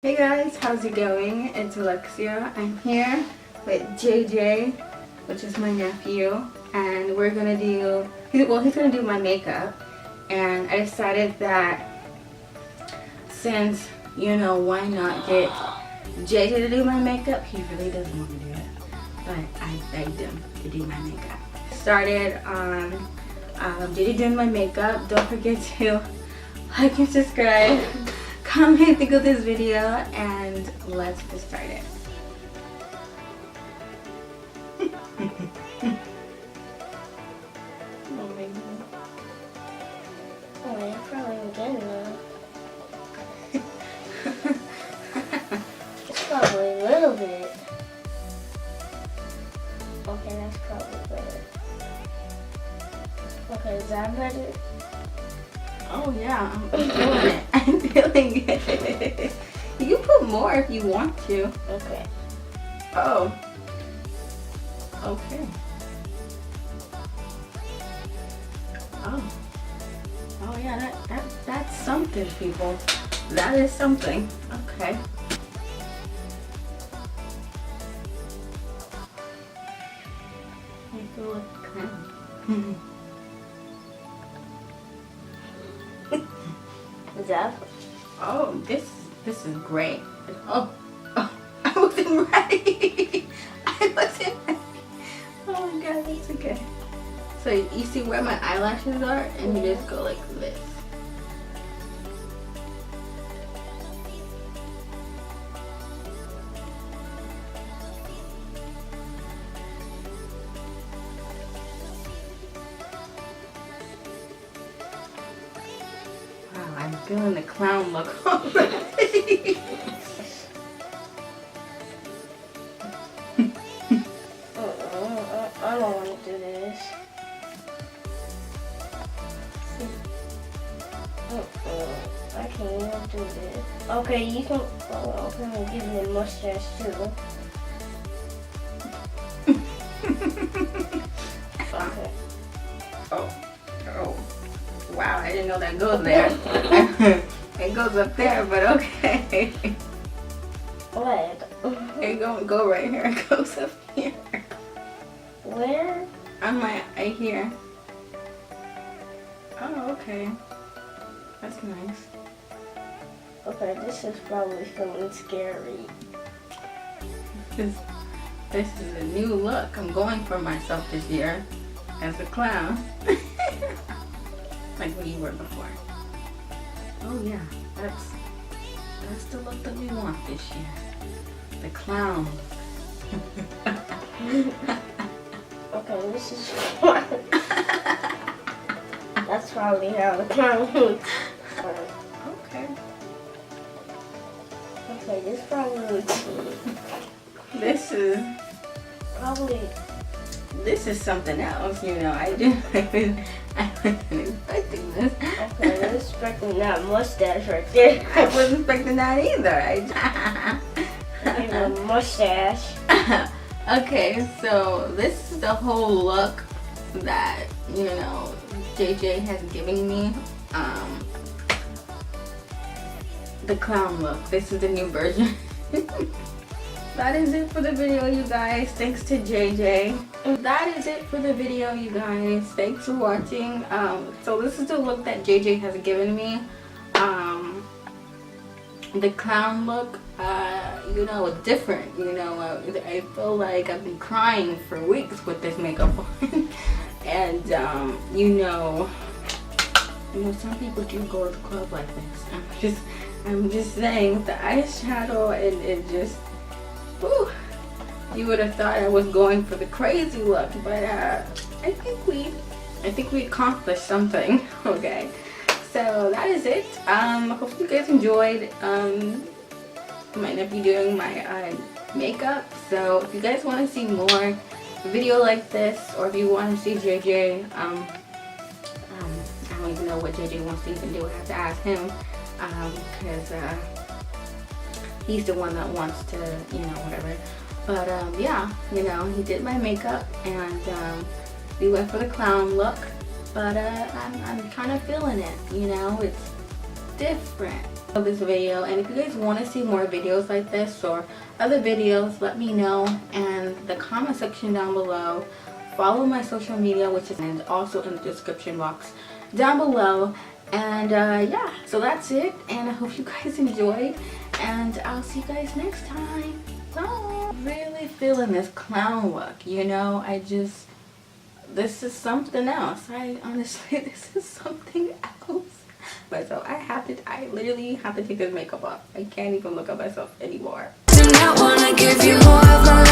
Hey guys, how's it going? It's Alexia. I'm here with JJ, which is my nephew, and we're gonna do, he's gonna do my makeup. And I decided that since, why not get JJ to do my makeup? He really doesn't want to do it, but I begged him to do my makeup. Started on JJ doing my makeup. Don't forget to like and subscribe. Comment, think of this video, and let's get started. Oh, you're probably getting that. It's probably a little bit. Okay, that's probably better. Okay, is that better? Oh yeah, I'm feeling it. I'm feeling it. You can put more if you want to. Okay. Oh. Okay. Oh. Oh yeah, that's something, people. That is something. Okay. I feel like kind. Is that? Oh, this is great. Oh, I wasn't ready. I wasn't ready. Oh my god, that's okay. So you see where my eyelashes are, and you just go like this. Wow, I'm feeling the clown look already. I don't want to do this. I can't even do this. Okay, you can. Oh, okay, I'm giving you a mustache too. Okay. Oh, wow, I didn't know that goes there. It goes up there, but okay. What? It don't go right here, it goes up here. Where? On my eye here. Oh, okay. That's nice. Okay, this is probably feeling scary. This is a new look. I'm going for myself this year as a clown. Like what you were before. Oh yeah, that's the look that we want this year. The clown. Okay, this is fun. That's probably how the clown looks. Okay. Okay, this probably looks. This is something else, I wasn't expecting this. Okay, I was expecting that mustache right there. I wasn't expecting that either. Give a mustache. Okay, so this is the whole look that, JJ has given me. The clown look. This is the new version. That is it for the video, you guys. Thanks to JJ. That is it for the video, you guys. Thanks for watching. So this is the look that JJ has given me. The clown look, different. I feel like I've been crying for weeks with this makeup on. And some people do go to the club like this. I'm just saying, with the eyeshadow, and it just, whew, you would have thought I was going for the crazy look, but I think we accomplished something. Okay, so that is it. Hope you guys enjoyed my nephew doing my makeup. So if you guys want to see more video like this, or if you want to see JJ, I don't even know what JJ wants to even do. I have to ask him, because he's the one that wants to, whatever. But yeah, he did my makeup, and we went for the clown look. But I'm kind of feeling it, it's different. this video, and if you guys want to see more videos like this or other videos, let me know in the comment section down below. Follow my social media, which is also in the description box down below. And yeah, so that's it, and I hope you guys enjoyed, and I'll see you guys next time. Bye. Really feeling this clown look, you know. This is something else. Honestly, this is something else. But so I literally have to take this makeup off. I can't even look at myself anymore. And I wanna give you more of my